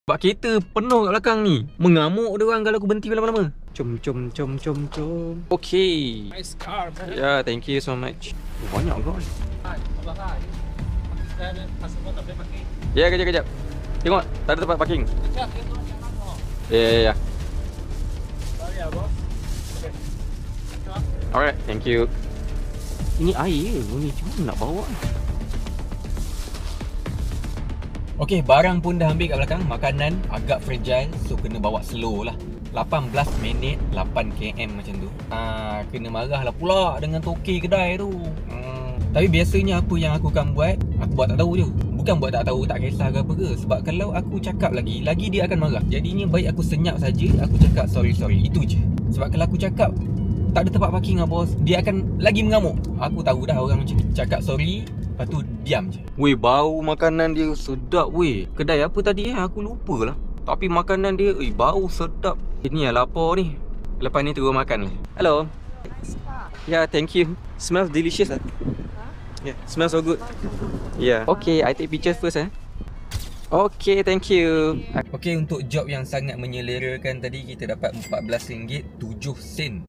Sebab kereta penuh kat belakang ni. Mengamuk dia orang kalau aku berhenti lama-lama. Jom. Okay. Nice car, man. Yeah, thank you so much. Banyak kau. Ya, kejap. Tengok, tak ada tempat parking. Ya. Alright, thank you. Ini air ni, cuma nak bawa. Okey, barang pun dah ambil kat belakang. Makanan agak fragile, so kena bawa slow lah. 18 minit 8 km macam tu. Kena marah lah pula dengan toke kedai tu. Tapi biasanya apa yang aku akan buat, aku buat tak tahu je. Bukan buat tak tahu, tak kisah ke apa ke. Sebab kalau aku cakap lagi dia akan marah. Jadinya baik aku senyap saja, aku cakap sorry, itu je. Sebab kalau aku cakap tak ada tempat parking lah bos, dia akan lagi mengamuk. Aku tahu dah orang macam ni. Cakap sorry, lepas tu diam je. Weh, bau makanan dia sedap weh. Kedai apa tadi aku lupa lah. Tapi makanan dia, bau sedap. Ini lah lapar ni. Lepas ni terus makan ni. Hello. Yeah, thank you. Smells delicious lah. Yeah, smells so good. Yeah. Okay, I take pictures first Okay, thank you. Okay, untuk job yang sangat menyelerakan tadi, kita dapat RM14.07.